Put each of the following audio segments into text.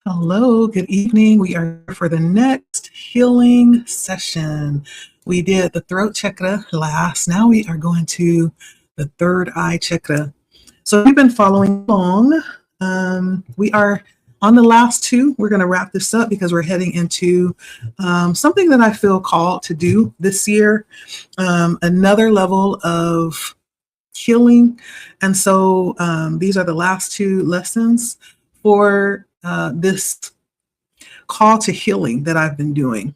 Hello, good evening. We are here for the next healing session. We did the throat chakra last. Now we are going to the third eye chakra. So if you've been following along, we are on the last two. We're going to wrap this up because we're heading into something that I feel called to do this year, another level of healing. And so these are the last two lessons for this call to healing that I've been doing,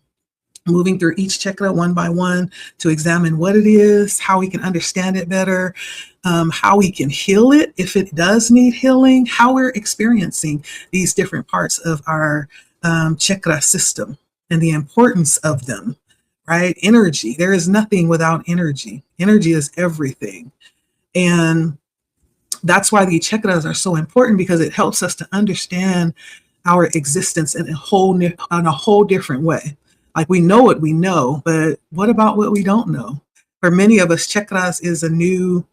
moving through each chakra one by one to examine what it is, how we can understand it better, how we can heal it if it does need healing, how we're experiencing these different parts of our chakra system and the importance of them, right? Energy. There is nothing without energy. Energy is everything. And that's why the chakras are so important, because it helps us to understand our existence in a whole different way. Like, we know what we know, but what about what we don't know? For many of us, chakras is a new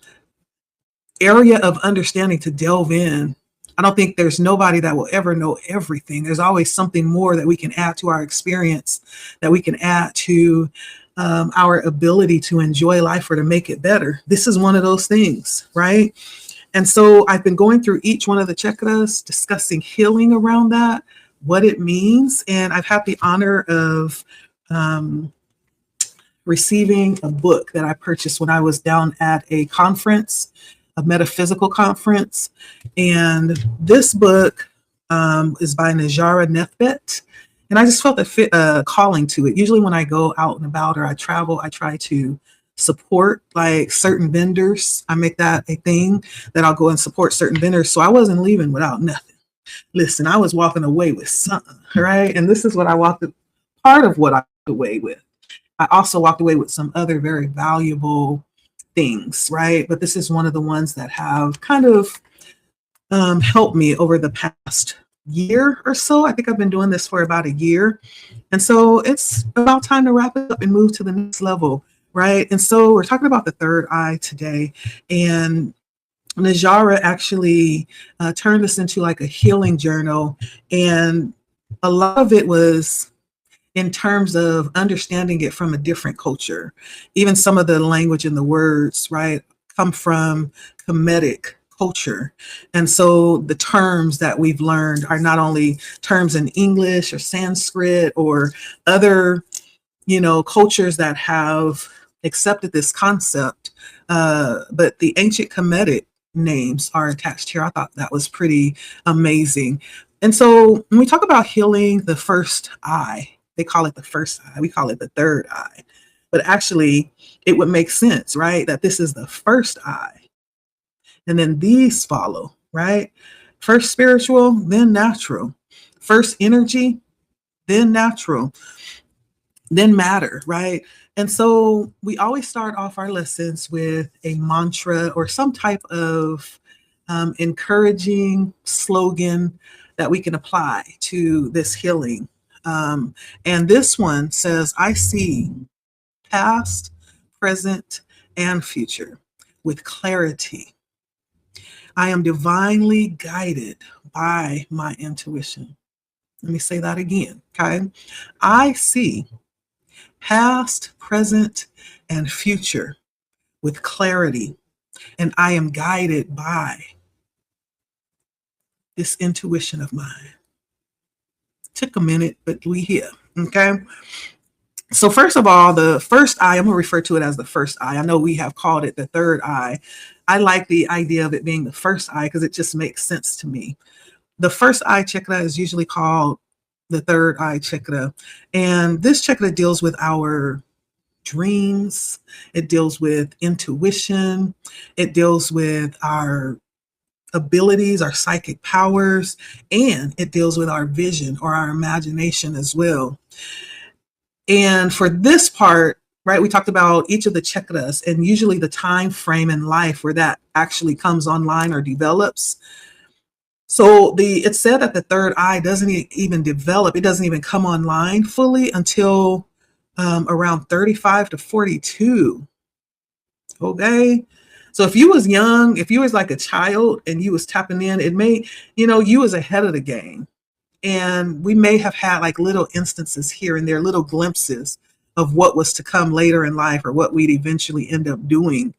area of understanding to delve in. I don't think there's nobody that will ever know everything. There's always something more that we can add to our experience, that we can add to our ability to enjoy life or to make it better. This is one of those things, right? And so I've been going through each one of the chakras, discussing healing around that, what it means. And I've had the honor of receiving a book that I purchased when I was down at a conference, a metaphysical conference. And this book is by Nebteth. And I just felt a calling to it. Usually when I go out and about or I travel, I try to support like certain vendors. I make that a thing that I'll go and support certain vendors. So I wasn't leaving without nothing. Listen, I was walking away with something, right? And this is what part of what I walked away with. I also walked away with some other very valuable things, right? But this is one of the ones that have kind of helped me over the past year or so. I think I've been doing this for about a year. And so it's about time to wrap it up and move to the next level. Right. And so we're talking about the third eye today. And Kajara actually turned this into like a healing journal. And a lot of it was in terms of understanding it from a different culture. Even some of the language and the words, right, come from Kemetic culture. And so the terms that we've learned are not only terms in English or Sanskrit or other, cultures that have accepted this concept, but the ancient Kemetic names are attached here. I thought that was pretty amazing. And so when we talk about healing the first eye, they call it the first eye. We call it the third eye. But actually, it would make sense, right, that this is the first eye. And then these follow, right? First spiritual, then natural. First energy, then natural, then matter, right? And so we always start off our lessons with a mantra or some type of encouraging slogan that we can apply to this healing. And this one says, I see past, present, and future with clarity. I am divinely guided by my intuition. Let me say that again, okay? I see past, present, and future with clarity, and I am guided by this intuition of mine. Took a minute, but we here, okay? So first of all, the first eye, I'm going to refer to it as the first eye. I know we have called it the third eye. I like the idea of it being the first eye because it just makes sense to me. The first eye chakra is usually called the third eye chakra. And this chakra deals with our dreams. It deals with intuition. It deals with our abilities, our psychic powers, and it deals with our vision or our imagination as well. And for this part, right, we talked about each of the chakras and usually the time frame in life where that actually comes online or develops. So it's said that the third eye doesn't even develop. It doesn't even come online fully until around 35 to 42. Okay. So if you was young, if you was like a child and you was tapping in, it may, you was ahead of the game. And we may have had like little instances here and there, little glimpses of what was to come later in life or what we'd eventually end up doing.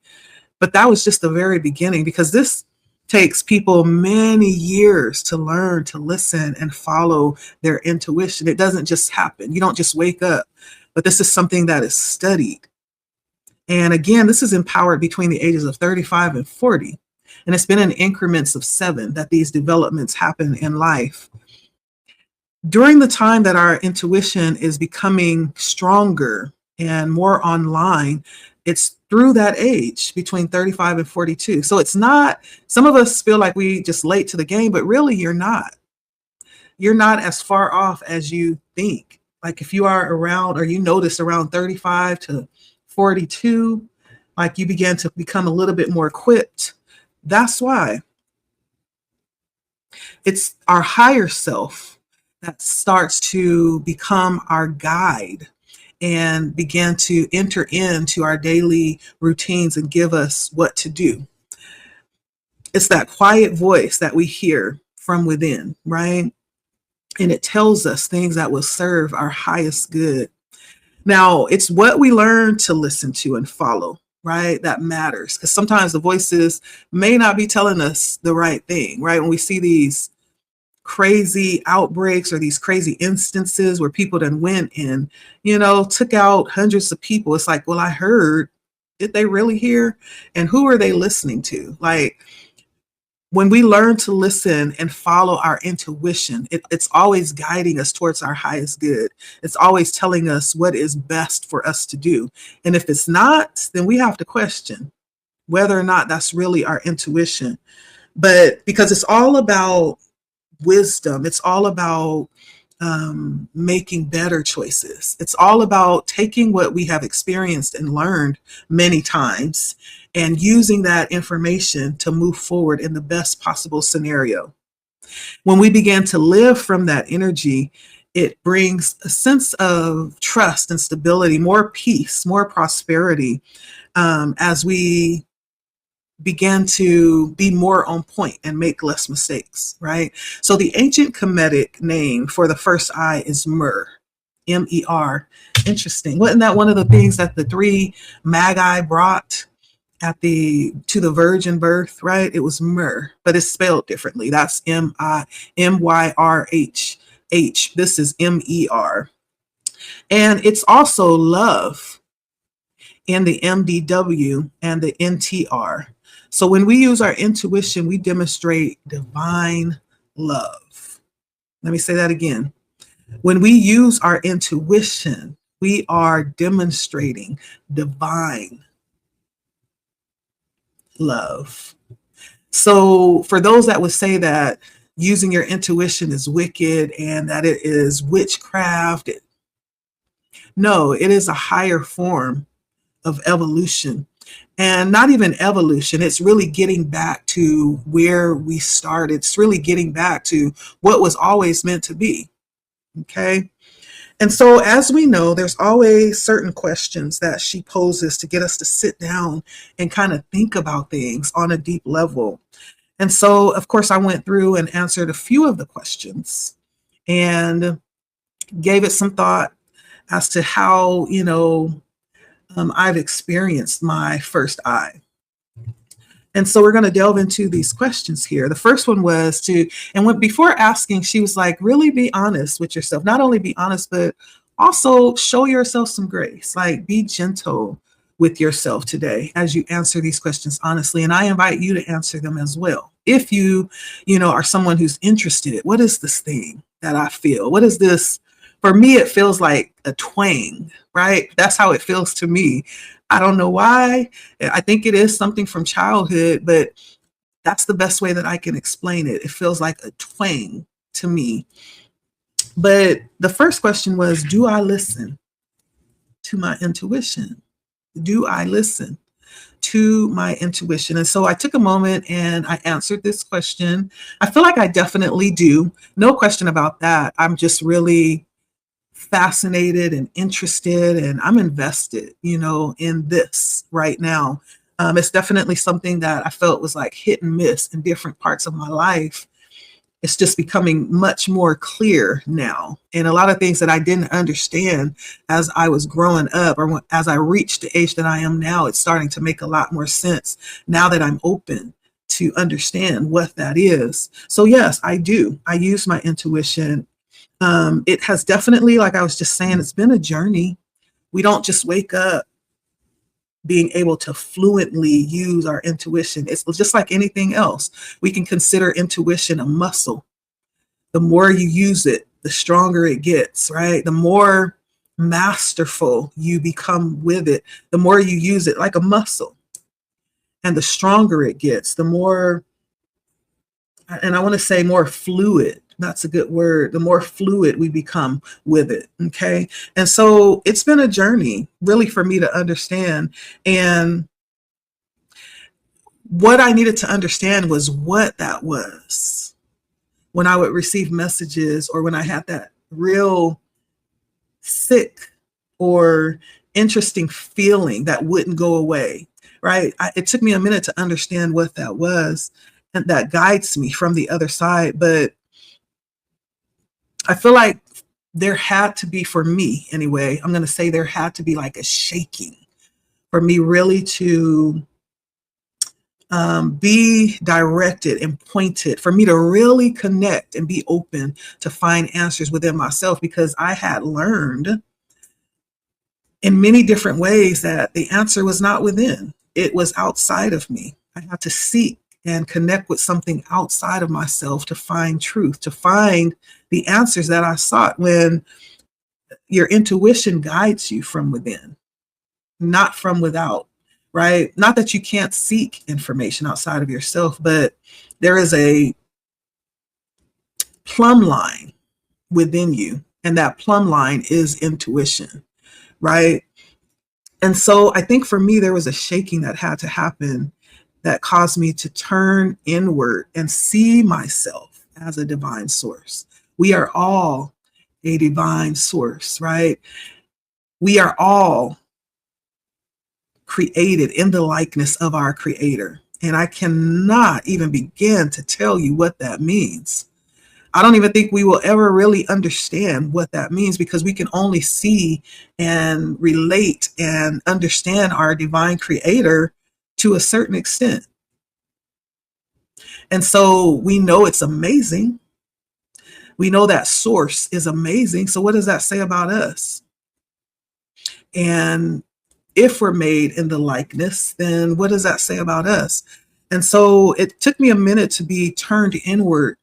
But that was just the very beginning, because this takes people many years to learn to listen and follow their intuition. It doesn't just happen. You don't just wake up, but this is something that is studied. And again, this is empowered between the ages of 35 and 40. And it's been in increments of 7 that these developments happen in life. During the time that our intuition is becoming stronger and more online, it's through that age between 35 and 42. So it's not, some of us feel like we just late to the game, but really you're not. You're not as far off as you think. Like if you are around, or you notice around 35 to 42, like you begin to become a little bit more equipped. That's why it's our higher self that starts to become our guide and begin to enter into our daily routines and give us what to do. It's that quiet voice that we hear from within, right? And it tells us things that will serve our highest good. Now, it's what we learn to listen to and follow, right? That matters, because sometimes the voices may not be telling us the right thing, right? When we see these crazy outbreaks or these crazy instances where people then went and, took out hundreds of people, it's like, well, I heard, did they really hear? And who are they listening to? Like, when we learn to listen and follow our intuition, it's always guiding us towards our highest good. It's always telling us what is best for us to do. And if it's not, then we have to question whether or not that's really our intuition. But because it's all about wisdom, it's all about making better choices. It's all about taking what we have experienced and learned many times and using that information to move forward in the best possible scenario. When we begin to live from that energy, it brings a sense of trust and stability, more peace, more prosperity, as we begin to be more on point and make less mistakes, right? So the ancient Kemetic name for the first eye is Mer, M-E-R. Interesting. Wasn't that one of the things that the 3 magi brought to the virgin birth, right? It was Mer, but it's spelled differently. That's M-I-M-Y-R-H-H. This is M-E-R. And it's also love in the MDW and the NTR. So when we use our intuition, we demonstrate divine love. Let me say that again. When we use our intuition, we are demonstrating divine love. So for those that would say that using your intuition is wicked and that it is witchcraft, no, it is a higher form of evolution. And not even evolution, it's really getting back to where we started. It's really getting back to what was always meant to be. Okay. And so, as we know, there's always certain questions that she poses to get us to sit down and kind of think about things on a deep level. And so, of course, I went through and answered a few of the questions and gave it some thought as to how, I've experienced my first eye. And so we're going to delve into these questions here. The first one was before asking, she was like, really be honest with yourself. Not only be honest, but also show yourself some grace. Like, be gentle with yourself today as you answer these questions honestly. And I invite you to answer them as well. If you are someone who's interested, what is this thing that I feel? What is this? For me, it feels like a twang, right? That's how it feels to me. I don't know why. I think it is something from childhood, but that's the best way that I can explain it. It feels like a twang to me. But the first question was, do I listen to my intuition? Do I listen to my intuition? And so I took a moment and I answered this question. I feel like I definitely do. No question about that. I'm just really fascinated and interested, and I'm invested, in this right now. It's definitely something that I felt was like hit and miss in different parts of my life. It's just becoming much more clear now. And a lot of things that I didn't understand as I was growing up, or as I reached the age that I am now, it's starting to make a lot more sense now that I'm open to understand what that is. So yes, I do. I use my intuition. It has definitely, like I was just saying, it's been a journey. We don't just wake up being able to fluently use our intuition. It's just like anything else. We can consider intuition a muscle. The more you use it, the stronger it gets, right? The more masterful you become with it, the more you use it like a muscle. And the stronger it gets, the more, and I want to say more fluid. That's a good word. The more fluid we become with it. Okay. And so it's been a journey really for me to understand. And what I needed to understand was what that was. When I would receive messages, or when I had that real sick or interesting feeling that wouldn't go away, right? It took me a minute to understand what that was, and that guides me from the other side. But I feel like there had to be, for me anyway, I'm going to say there had to be like a shaking for me really to be directed and pointed, for me to really connect and be open to find answers within myself, because I had learned in many different ways that the answer was not within. It was outside of me. I had to seek and connect with something outside of myself to find truth, to find the answers that I sought. When your intuition guides you from within, not from without, right? Not that you can't seek information outside of yourself, but there is a plumb line within you, and that plumb line is intuition, right? And so I think for me, there was a shaking that had to happen that caused me to turn inward and see myself as a divine source. We are all a divine source, right? We are all created in the likeness of our Creator. And I cannot even begin to tell you what that means. I don't even think we will ever really understand what that means, because we can only see and relate and understand our divine Creator to a certain extent. And so we know it's amazing. We know that source is amazing. So what does that say about us? And if we're made in the likeness, then what does that say about us? And so it took me a minute to be turned inward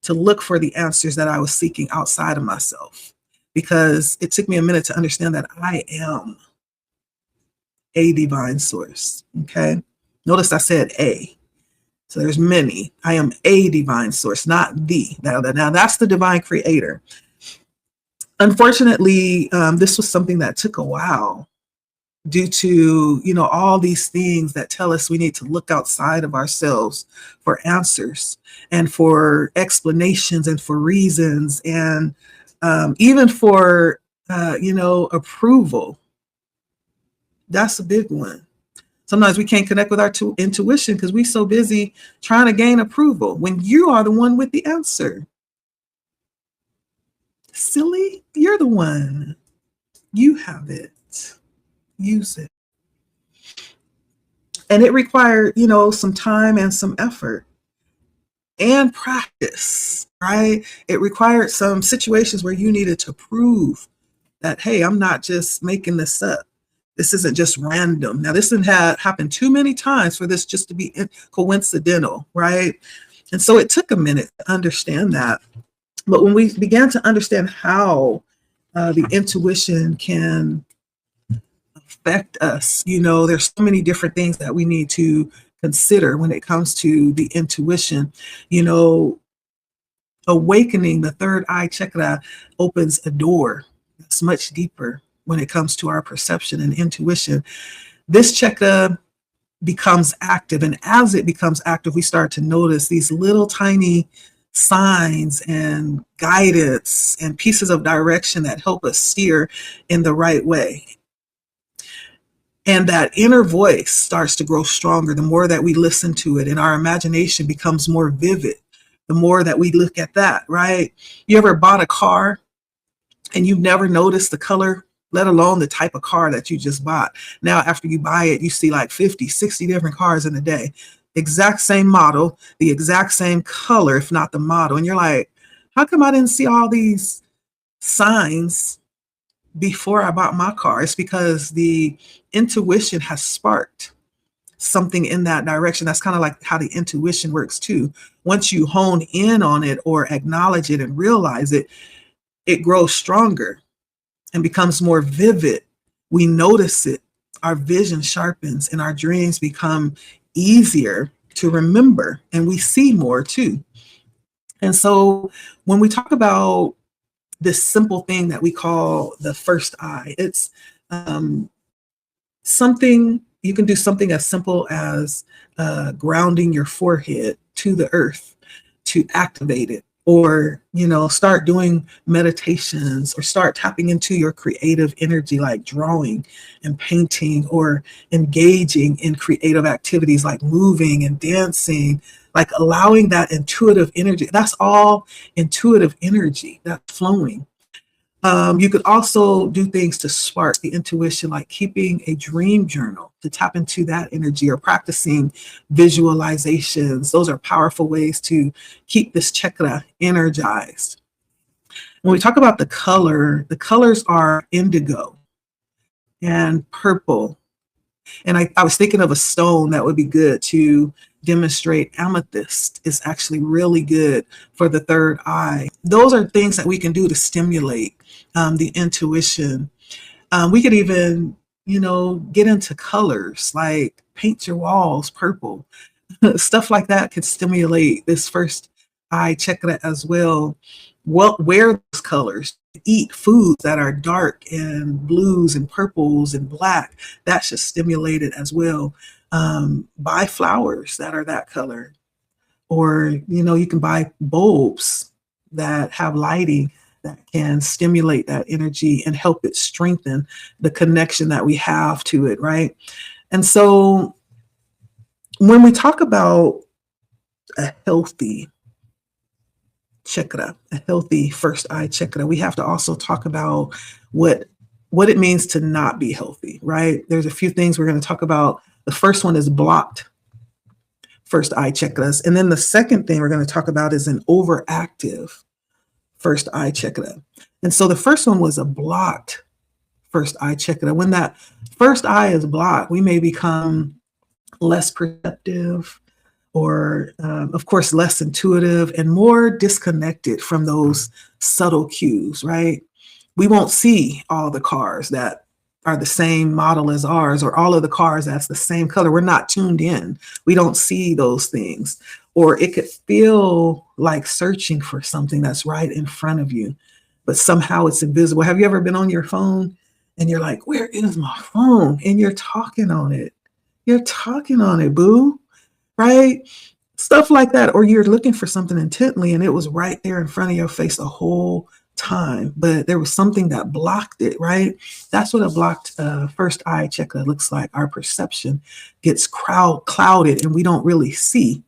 to look for the answers that I was seeking outside of myself, because it took me a minute to understand that I am a divine source. Okay. Notice I said a. So there's many. I am a divine source, not the. Now that's the divine Creator. Unfortunately, this was something that took a while, due to, all these things that tell us we need to look outside of ourselves for answers and for explanations and for reasons, and even for, approval. That's a big one. Sometimes we can't connect with our intuition because we're so busy trying to gain approval when you are the one with the answer. Silly, you're the one. You have it. Use it. And it required, some time and some effort and practice, right? It required some situations where you needed to prove that, hey, I'm not just making this up. This isn't just random. Now, this didn't happen too many times for this just to be coincidental, right? And so it took a minute to understand that. But when we began to understand how the intuition can affect us, there's so many different things that we need to consider when it comes to the intuition. Awakening the third eye chakra opens a door that's much deeper when it comes to our perception and intuition. This chakra becomes active, and as it becomes active, we start to notice these little tiny signs and guidance and pieces of direction that help us steer in the right way. And that inner voice starts to grow stronger the more that we listen to it, and our imagination becomes more vivid the more that we look at that, right? You ever bought a car and you've never noticed the color, let alone the type of car that you just bought? Now, after you buy it, you see like 50, 60 different cars in a day. Exact same model, the exact same color, if not the model. And you're like, how come I didn't see all these signs before I bought my car? It's because the intuition has sparked something in that direction. That's kind of like how the intuition works too. Once you hone in on it or acknowledge it and realize it, it grows stronger and becomes more vivid. We notice it, our vision sharpens, and our dreams become easier to remember, and we see more too. And so when we talk about this simple thing that we call the first eye, it's something you can do, something as simple as grounding your forehead to the earth to activate it, or start doing meditations, or start tapping into your creative energy, like drawing and painting, or engaging in creative activities like moving and dancing, like allowing that intuitive energy. That's all intuitive energy that's flowing. You could also do things to spark the intuition, like keeping a dream journal to tap into that energy, or practicing visualizations. Those are powerful ways to keep this chakra energized. When we talk about the colors are indigo and purple. And I was thinking of a stone that would be good to demonstrate. Amethyst is actually really good for the third eye. Those are things that we can do to stimulate the intuition. We could even, get into colors, like paint your walls purple. Stuff like that could stimulate this first eye chakra as well. Wear those colors. Eat foods that are dark and blues and purples and black. That should stimulate it as well. Buy flowers that are that color. Or, you can buy bulbs that have lighting that can stimulate that energy and help it strengthen the connection that we have to it, right? And so when we talk about a healthy chakra, a healthy first eye chakra, we have to also talk about what it means to not be healthy, right? There's a few things we're going to talk about. The first one is blocked first eye chakras. And then the second thing we're going to talk about is an overactive first eye chakra. And so the first one was a blocked first eye chakra. When that first eye is blocked, we may become less perceptive, or of course, less intuitive and more disconnected from those subtle cues, right? We won't see all the cars that are the same model as ours, or all of the cars that's the same color. We're not tuned in. We don't see those things. Or it could feel like searching for something that's right in front of you, but somehow it's invisible. Have you ever been on your phone and you're like, where is my phone? And you're talking on it. You're talking on it, boo, right? Stuff like that. Or you're looking for something intently and it was right there in front of your face the whole time, but there was something that blocked it, right? That's what a blocked first eye chakra looks like. Our perception gets clouded and we don't really see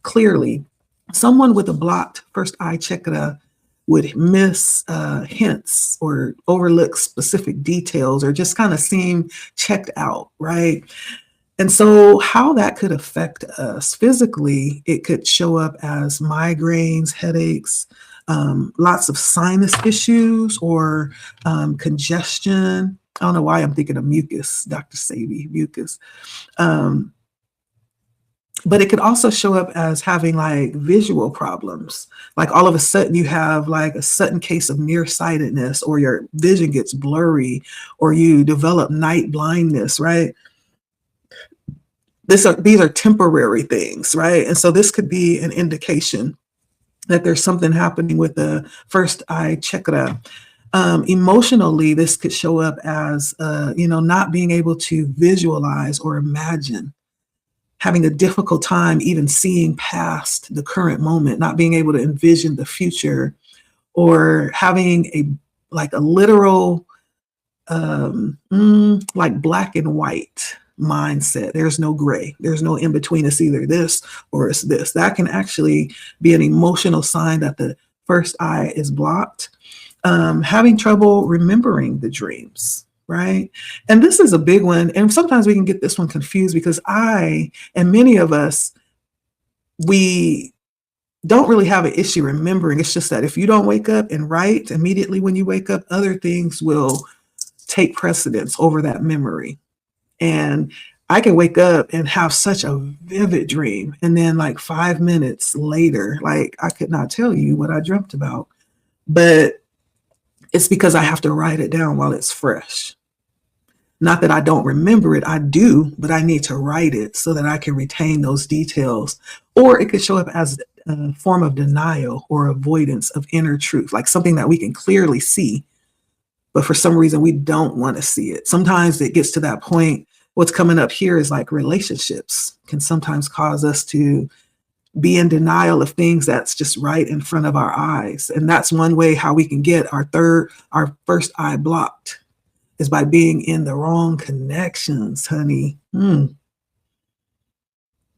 clearly. Someone with a blocked first eye chakra would miss hints or overlook specific details, or just kind of seem checked out, right? And so how that could affect us physically, it could show up as migraines, headaches, lots of sinus issues, or congestion. I don't know why I'm thinking of mucus, Dr. Sabi, mucus. But it could also show up as having like visual problems. Like all of a sudden you have like a sudden case of nearsightedness, or your vision gets blurry, or you develop night blindness, right? These are temporary things, right? And so this could be an indication that there's something happening with the first eye chakra. Emotionally, this could show up as, not being able to visualize or imagine, having a difficult time even seeing past the current moment, not being able to envision the future, or having a literal, like black and white, mindset. There's no gray. There's no in between. It's either this or it's this. That can actually be an emotional sign that the first eye is blocked. Having trouble remembering the dreams, right? And this is a big one. And sometimes we can get this one confused because I, and many of us, we don't really have an issue remembering. It's just that if you don't wake up and write immediately when you wake up, other things will take precedence over that memory. And I can wake up and have such a vivid dream. And then like 5 minutes later, like I could not tell you what I dreamt about, but it's because I have to write it down while it's fresh. Not that I don't remember it, I do, but I need to write it so that I can retain those details. Or it could show up as a form of denial or avoidance of inner truth, like something that we can clearly see, but for some reason we don't want to see it. Sometimes it gets to that point. What's coming up here is like relationships can sometimes cause us to be in denial of things that's just right in front of our eyes. And that's one way how we can get our first eye blocked, is by being in the wrong connections, honey. Let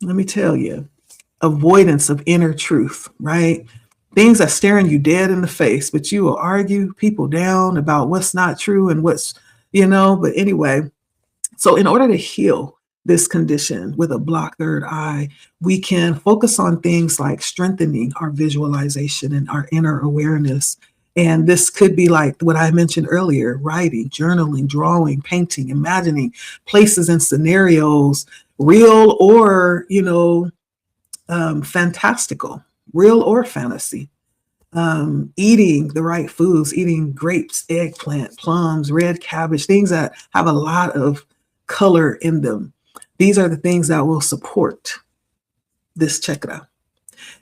me tell you, avoidance of inner truth, right? Things that staring you dead in the face, but you will argue people down about what's not true and what's, but anyway. So in order to heal this condition with a blocked third eye, we can focus on things like strengthening our visualization and our inner awareness. And this could be like what I mentioned earlier: writing, journaling, drawing, painting, imagining places and scenarios, real or, fantastical, real or fantasy. Eating the right foods, eating grapes, eggplant, plums, red cabbage, things that have a lot of color in them. These are the things that will support this chakra.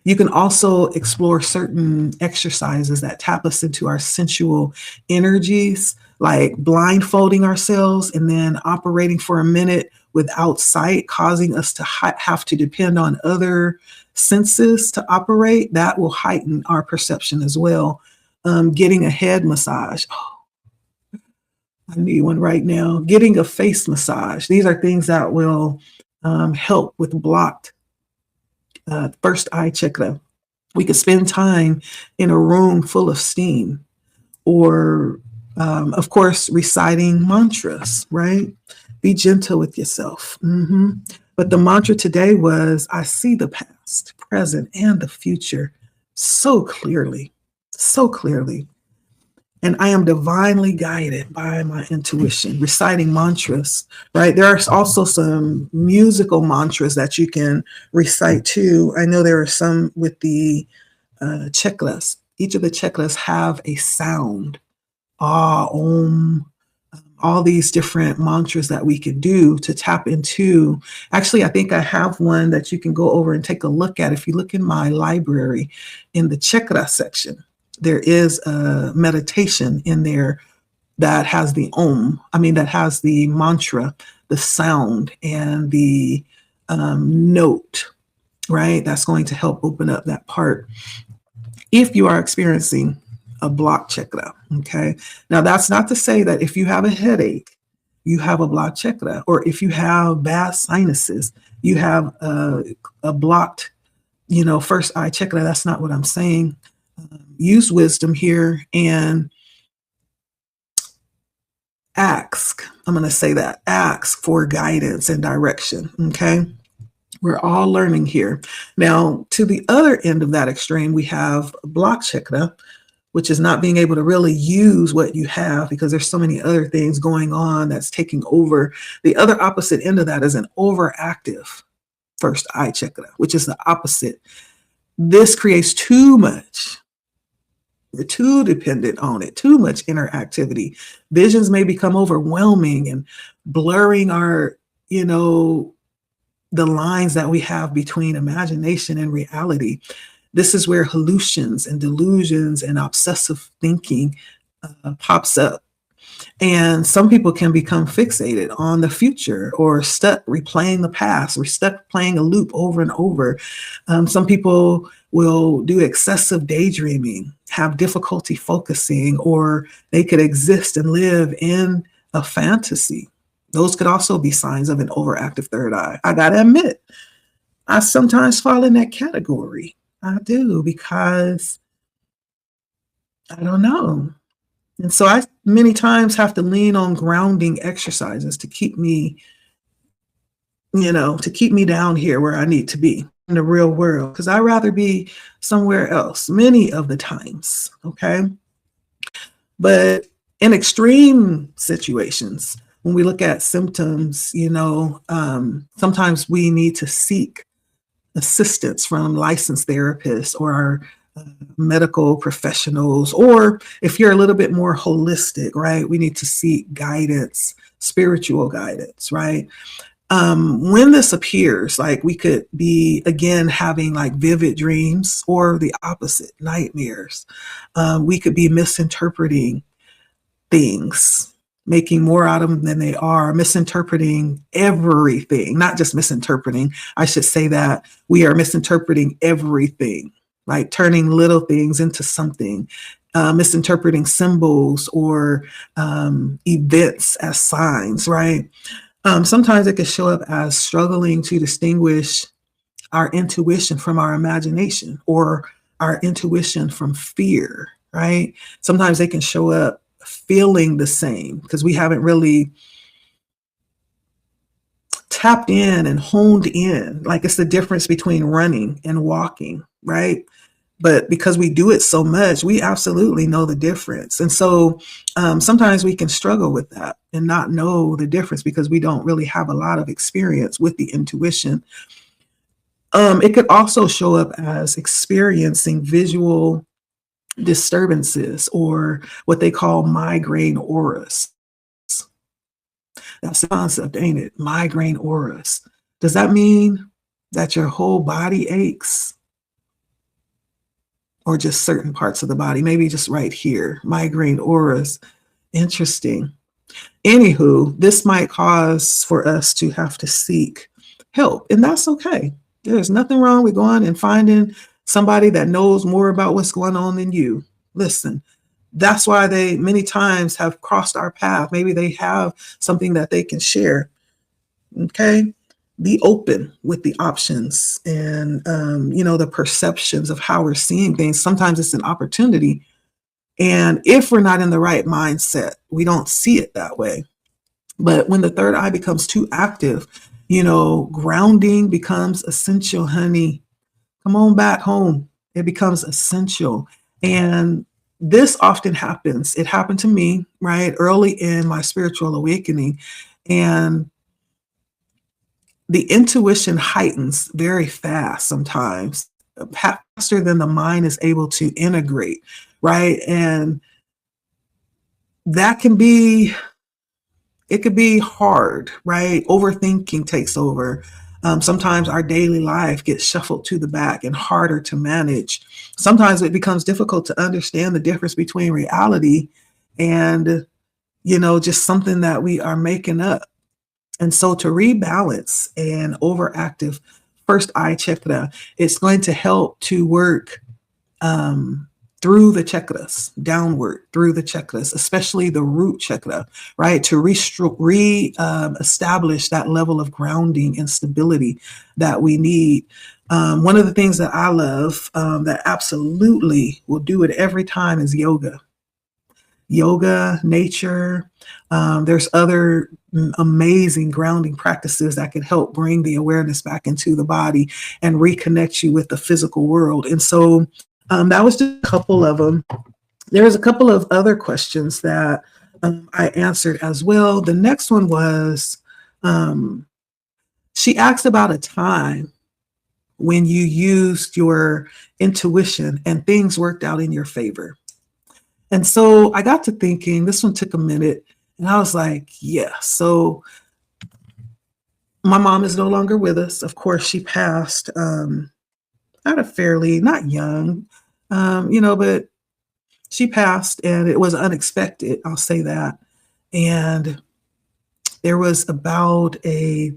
You can also explore certain exercises that tap us into our sensual energies, like blindfolding ourselves and then operating for a minute without sight, causing us to have to depend on other senses to operate. That will heighten our perception as well. Getting a head massage. Oh, I need one right now. Getting a face massage. These are things that will help with blocked first eye chakra. We could spend time in a room full of steam, or of course, reciting mantras, right? Be gentle with yourself. But the mantra today was, I see the past, present, and the future so clearly, so clearly. And I am divinely guided by my intuition. Reciting mantras, right? There are also some musical mantras that you can recite too. I know there are some with the chakras. Each of the chakras have a sound. Ah, om, all these different mantras that we can do to tap into. Actually, I think I have one that you can go over and take a look at. If you look in my library in the chakra section, there is a meditation in there that has the that has the mantra, the sound, and the note, right? That's going to help open up that part if you are experiencing a blocked chakra, okay? Now, that's not to say that if you have a headache, you have a blocked chakra, or if you have bad sinuses, you have a blocked, first eye chakra. That's not what I'm saying. Use wisdom here and ask. I'm going to say that. Ask for guidance and direction, okay? We're all learning here. Now, to the other end of that extreme, we have blocked chakra, which is not being able to really use what you have because there's so many other things going on that's taking over. The other opposite end of that is an overactive first eye chakra, which is the opposite. This creates too much. We're too dependent on it, too much interactivity. Visions may become overwhelming and blurring our, the lines that we have between imagination and reality. This is where hallucinations and delusions and obsessive thinking pops up. And some people can become fixated on the future or stuck replaying the past or stuck playing a loop over and over. Some people will do excessive daydreaming, have difficulty focusing, or they could exist and live in a fantasy. Those could also be signs of an overactive third eye. I gotta admit, I sometimes fall in that category. I do, because I don't know. And so I many times have to lean on grounding exercises to keep me, to keep me down here where I need to be in the real world, because I'd rather be somewhere else many of the times. Okay. But in extreme situations, when we look at symptoms, sometimes we need to seek assistance from licensed therapists or our medical professionals, or if you're a little bit more holistic, right, we need to seek guidance, spiritual guidance, right? When this appears, like we could be again having like vivid dreams, or the opposite, nightmares. We could be misinterpreting things, making more out of them than they are, misinterpreting everything, not just misinterpreting. I should say that we are misinterpreting everything, like turning little things into something, misinterpreting symbols or events as signs, right? Sometimes it can show up as struggling to distinguish our intuition from our imagination, or our intuition from fear, right? Sometimes they can show up feeling the same because we haven't really tapped in and honed in. Like, it's the difference between running and walking, right? But because we do it so much, we absolutely know the difference. And so sometimes we can struggle with that and not know the difference because we don't really have a lot of experience with the intuition. It could also show up as experiencing visual disturbances, or what they call migraine auras. That's the concept, ain't it? Migraine auras. Does that mean that your whole body aches, or just certain parts of the body? Maybe just right here. Migraine auras. Interesting. Anywho, this might cause for us to have to seek help, and that's okay. There's nothing wrong with going and finding somebody that knows more about what's going on than you. Listen, that's why they many times have crossed our path. Maybe they have something that they can share. Okay. Be open with the options and, the perceptions of how we're seeing things. Sometimes it's an opportunity. And if we're not in the right mindset, we don't see it that way. But when the third eye becomes too active, grounding becomes essential, honey. Come on back home. It becomes essential. And this often happens. It happened to me, right, early in my spiritual awakening. And the intuition heightens very fast sometimes, faster than the mind is able to integrate, right? And that can be, it could be hard, right? Overthinking takes over. Sometimes our daily life gets shuffled to the back and harder to manage. Sometimes it becomes difficult to understand the difference between reality and, just something that we are making up. And so to rebalance an overactive first eye chakra, it's going to help to work through the chakras, downward through the chakras, especially the root chakra, right? To establish that level of grounding and stability that we need. One of the things that I love that absolutely will do it every time is yoga. Yoga, nature. There's other amazing grounding practices that can help bring the awareness back into the body and reconnect you with the physical world. And so that was just a couple of them. There was a couple of other questions that I answered as well. The next one was, she asked about a time when you used your intuition and things worked out in your favor. And so I got to thinking, this one took a minute, and I was like, yeah. So my mom is no longer with us. Of course, she passed at a fairly, not young, but she passed, and it was unexpected. I'll say that. And there was about I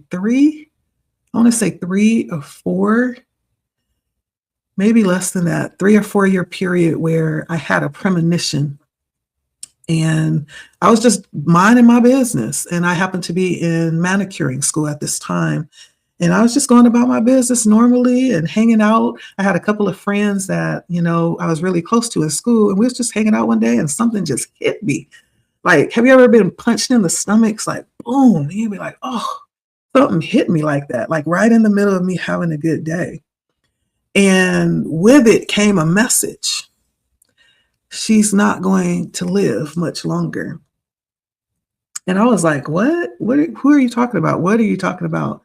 want to say 3 or 4, maybe less than that, 3 or 4 year period where I had a premonition And I was just minding my business. And I happened to be in manicuring school at this time. And I was just going about my business normally and hanging out. I had a couple of friends that, I was really close to in school. And we was just hanging out one day and something just hit me. Like, have you ever been punched in the stomach? It's like, boom. And you'd be like, oh, something hit me like that, like right in the middle of me having a good day. And with it came a message. She's not going to live much longer. And I was like, what? Who are you talking about? What are you talking about?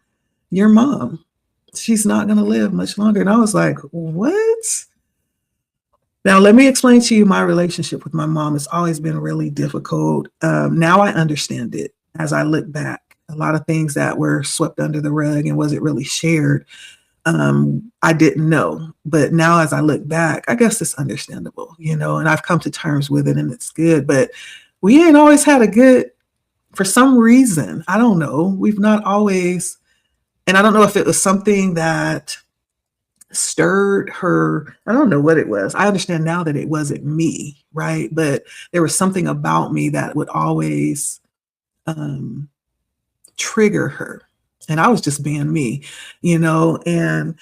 Your mom. She's not going to live much longer. And I was like, what? Now, let me explain to you my relationship with my mom. It's always been really difficult. Now I understand it as I look back. A lot of things that were swept under the rug and wasn't really shared, I didn't know. But now as I look back, I guess it's understandable, and I've come to terms with it and it's good. But we ain't always had a good, for some reason, I don't know. We've not always, and I don't know if it was something that stirred her. I don't know what it was. I understand now that it wasn't me, right? But there was something about me that would always trigger her. And I was just being me, and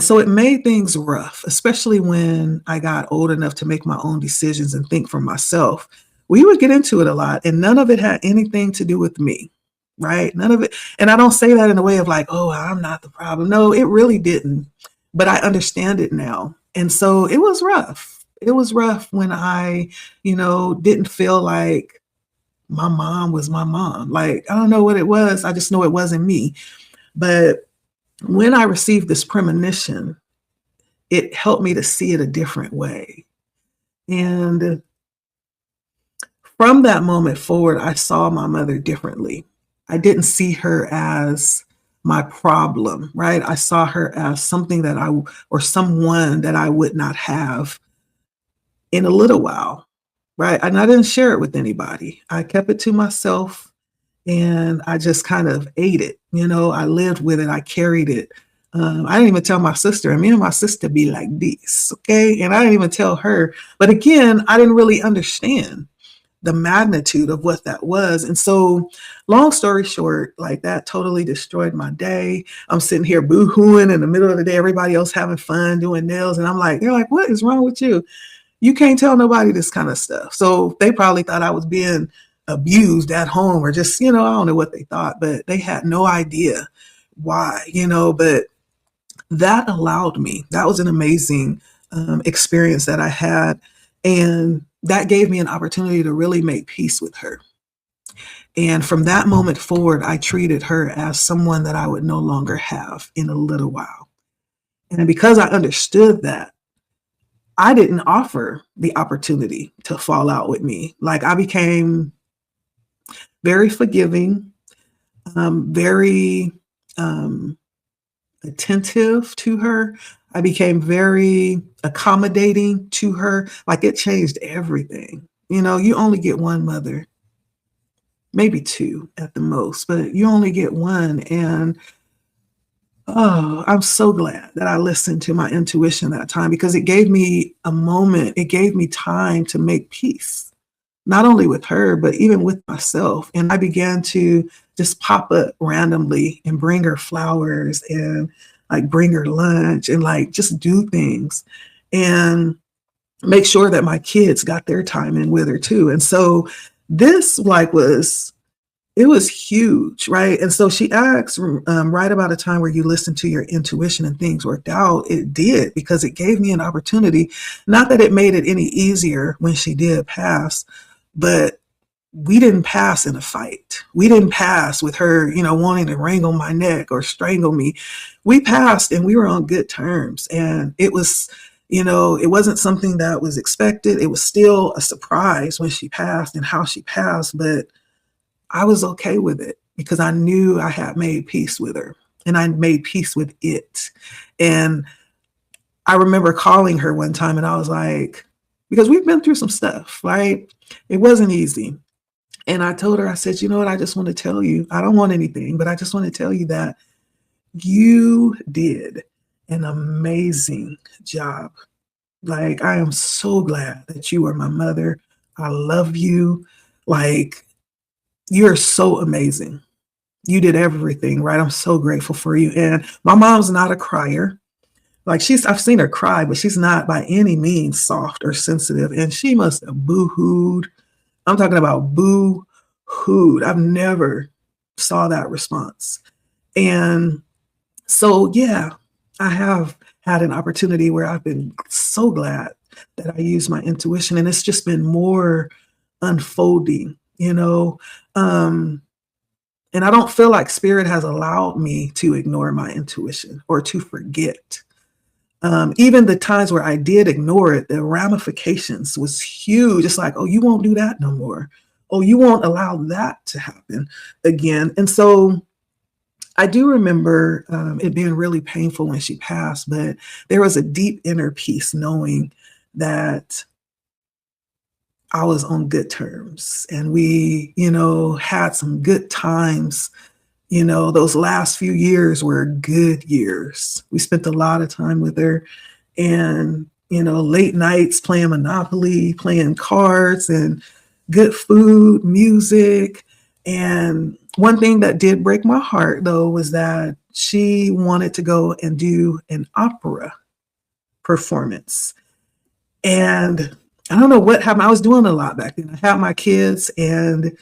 so it made things rough, especially when I got old enough to make my own decisions and think for myself. We would get into it a lot, and none of it had anything to do with me, right? None of it. And I don't say that in a way of like, oh, I'm not the problem. No, it really didn't. But I understand it now. And so it was rough. It was rough when I, didn't feel like my mom was my mom. Like, I don't know what it was. I just know it wasn't me. But when I received this premonition, it helped me to see it a different way. And from that moment forward, I saw my mother differently. I didn't see her as my problem, right? I saw her as something that or someone that I would not have in a little while, right? And I didn't share it with anybody. I kept it to myself and I just kind of ate it. I lived with it. I carried it. I didn't even tell my sister. And me and my sister be like this, okay? And I didn't even tell her. But again, I didn't really understand the magnitude of what that was. And so long story short, like that totally destroyed my day. I'm sitting here boo-hooing in the middle of the day, everybody else having fun doing nails. And I'm like, they're like, what is wrong with you? You can't tell nobody this kind of stuff. So they probably thought I was being abused at home or just, I don't know what they thought, but they had no idea why, but that allowed me, that was an amazing experience that I had. And that gave me an opportunity to really make peace with her. And from that moment forward, I treated her as someone that I would no longer have in a little while. And because I understood that, I didn't offer the opportunity to fall out with me. Like I became very forgiving, very attentive to her. I became very accommodating to her. Like it changed everything. You only get one mother, maybe two at the most, but you only get one. And oh, I'm so glad that I listened to my intuition that time because it gave me a moment. It gave me time to make peace, not only with her, but even with myself. And I began to just pop up randomly and bring her flowers and like bring her lunch and like just do things and make sure that my kids got their time in with her too. And so this it was huge, right? And so she asked right about a time where you listen to your intuition and things worked out. It did, because it gave me an opportunity. Not that it made it any easier when she did pass, but we didn't pass in a fight. We didn't pass with her, wanting to wrangle my neck or strangle me. We passed and we were on good terms. And it was, it wasn't something that was expected. It was still a surprise when she passed and how she passed, but I was okay with it because I knew I had made peace with her and I made peace with it. And I remember calling her one time and I was like, because we've been through some stuff, right? It wasn't easy. And I told her, I said, you know what? I just want to tell you, I don't want anything, but I just want to tell you that you did an amazing job. Like, I am so glad that you are my mother I love you. Like, you're so amazing. You did everything right. I'm so grateful for you. And my mom's not a crier. Like, I've seen her cry, but she's not by any means soft or sensitive. And she must have boo-hooed. I'm talking about boo-hooed. I've never saw that response. And so, yeah, I have had an opportunity where I've been so glad that I use my intuition, and it's just been more unfolding, you know. And I don't feel like spirit has allowed me to ignore my intuition or to forget. Even the times where I did ignore it, the ramifications was huge. It's like, oh, you won't do that no more. Oh, you won't allow that to happen again. And so I do remember it being really painful when she passed, but there was a deep inner peace knowing that I was on good terms and we, had some good times. Those last few years were good years. We spent a lot of time with her and, late nights playing Monopoly, playing cards, and good food, music. And one thing that did break my heart, though, was that she wanted to go and do an opera performance. And I don't know what happened. I was doing a lot back then. I had my kids and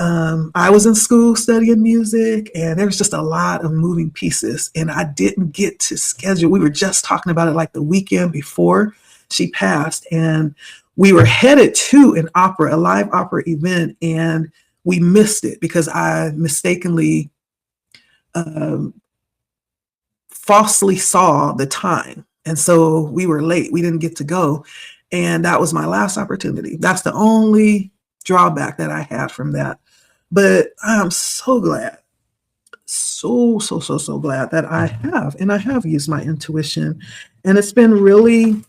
I was in school studying music, and there was just a lot of moving pieces, and I didn't get to schedule. We were just talking about it like the weekend before she passed, and we were headed to an opera, a live opera event, and we missed it because I mistakenly falsely saw the time. And so we were late. We didn't get to go. And that was my last opportunity. That's the only drawback that I had from that. But I'm so glad, so glad that I have used my intuition. And it's been really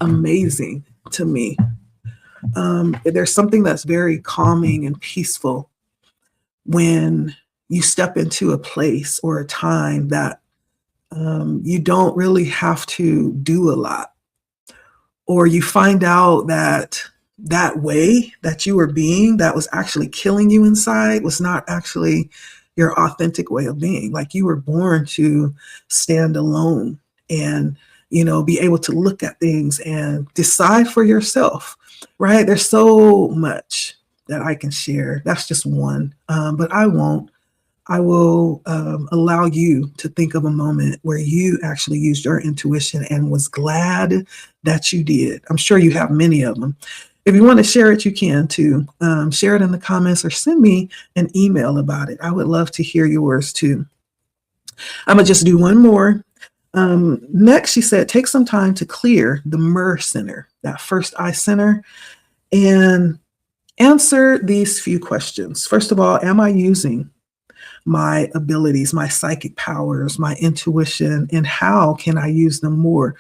amazing to me. There's something that's very calming and peaceful when you step into a place or a time that you don't really have to do a lot, or you find out that way that you were being that was actually killing you inside was not actually your authentic way of being. Like, you were born to stand alone and, be able to look at things and decide for yourself, right? There's so much that I can share. That's just one, but I won't. I will allow you to think of a moment where you actually used your intuition and was glad that you did. I'm sure you have many of them. If you want to share it, you can too. Share it in the comments or send me an email about it. I would love to hear yours too. I'm going to just do one more. Next, she said, take some time to clear the Myrrh Center, that first eye center, and answer these few questions. First of all, am I using my abilities, my psychic powers, my intuition, and how can I use them more?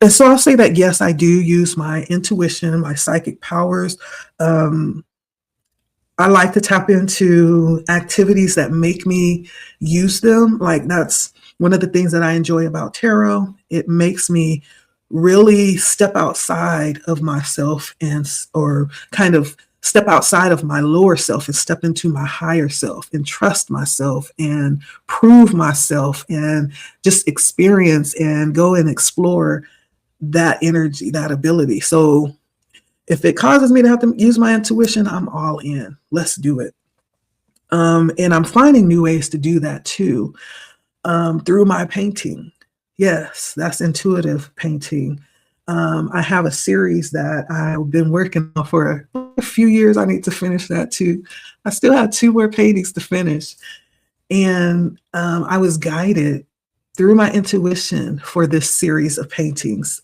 And so I'll say that, yes, I do use my intuition, my psychic powers. I like to tap into activities that make me use them. Like, that's one of the things that I enjoy about tarot. It makes me really step outside of myself or kind of step outside of my lower self and step into my higher self and trust myself and prove myself and just experience and go and explore that energy, that ability. So if it causes me to have to use my intuition, I'm all in. Let's do it. And I'm finding new ways to do that too, through my painting. Yes, that's intuitive painting. I have a series that I've been working on for a few years. I need to finish that too. I still have 2 more paintings to finish. And I was guided through my intuition for this series of paintings.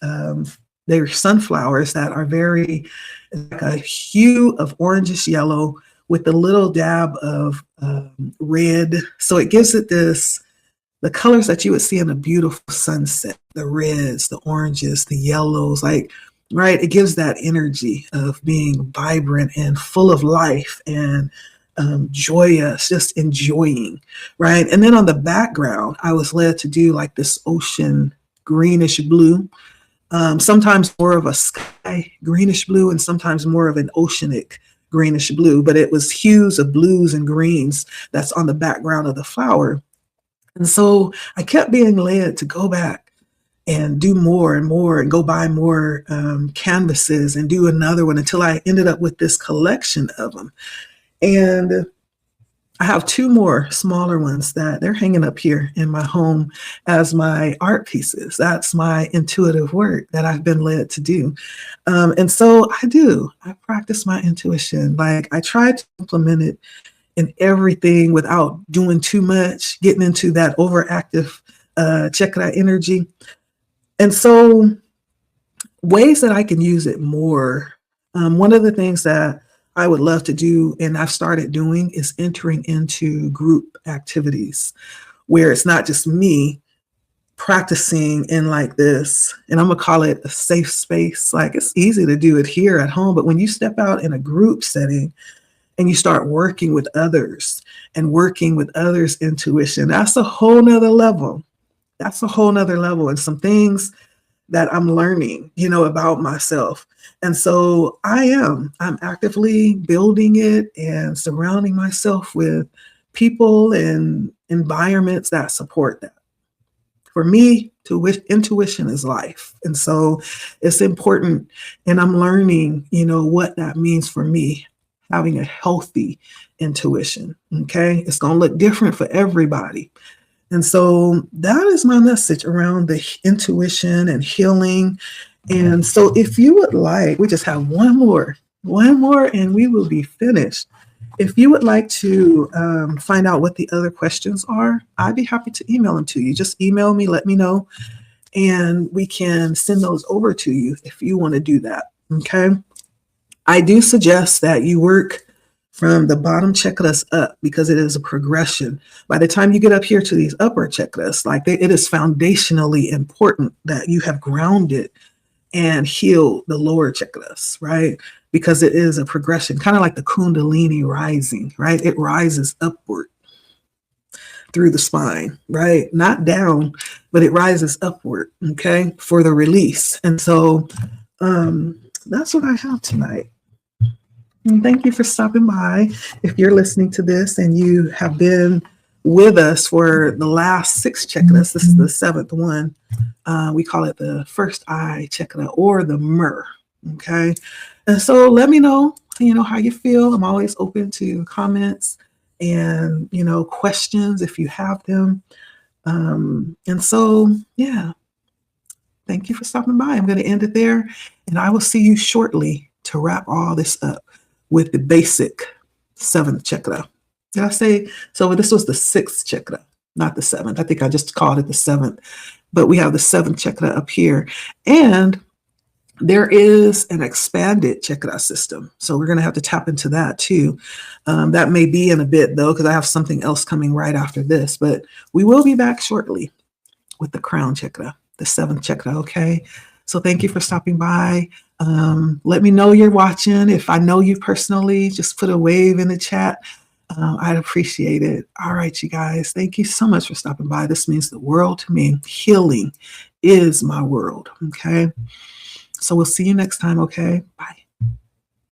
They're sunflowers that are very, like a hue of orangish yellow with a little dab of red. So it gives it the colors that you would see in a beautiful sunset, the reds, the oranges, the yellows, like, right? It gives that energy of being vibrant and full of life and joyous, just enjoying, right? And then on the background, I was led to do like this ocean greenish blue sometimes more of a sky greenish blue and sometimes more of an oceanic greenish blue, but it was hues of blues and greens that's on the background of the flower. And so I kept being led to go back and do more and more and go buy more canvases and do another one until I ended up with this collection of them. And I have two more smaller ones that they're hanging up here in my home as my art pieces. That's my intuitive work that I've been led to do. And so I practice my intuition. Like I try to implement it in everything without doing too much, getting into that overactive chakra energy. And so ways that I can use it more. One of the things that I would love to do, and I've started doing, is entering into group activities where it's not just me practicing in like this, and I'm gonna call it a safe space. Like it's easy to do it here at home, but when you step out in a group setting and you start working with others and working with others' intuition, that's a whole nother level. That's a whole nother level, and some things that I'm learning, about myself. And so I'm actively building it and surrounding myself with people and environments that support that. For me, intuition is life. And so it's important. And I'm learning, what that means for me, having a healthy intuition. Okay. It's going to look different for everybody. And so that is my message around the intuition and healing. And so if you would like, we just have one more, and we will be finished. If you would like to find out what the other questions are, I'd be happy to email them to you. Just email me, let me know, and we can send those over to you if you want to do that. Okay. I do suggest that you work from the bottom chakras up because it is a progression. By the time you get up here to these upper chakras, it is foundationally important that you have grounded and healed the lower chakras, right? Because it is a progression, kind of like the Kundalini rising, right? It rises upward through the spine, right? Not down, but it rises upward, okay, for the release. And so that's what I have tonight. And thank you for stopping by. If you're listening to this and you have been with us for the last 6 chakras, this is the 7th one. We call it the first eye chakra or the myrrh. Okay. And so let me know, how you feel. I'm always open to comments and, questions if you have them. And so, yeah, thank you for stopping by. I'm going to end it there, and I will see you shortly to wrap all this up with the basic 7th chakra. Did I say? So this was the 6th chakra, not the 7th. I think I just called it the 7th, but we have the 7th chakra up here. And there is an expanded chakra system. So we're going to have to tap into that too. That may be in a bit though, because I have something else coming right after this, but we will be back shortly with the crown chakra, the 7th chakra. Okay. So thank you for stopping by. Let me know you're watching. If I know you personally, just put a wave in the chat. I'd appreciate it. All right, you guys. Thank you so much for stopping by. This means the world to me. Healing is my world. Okay. So we'll see you next time. Okay. Bye.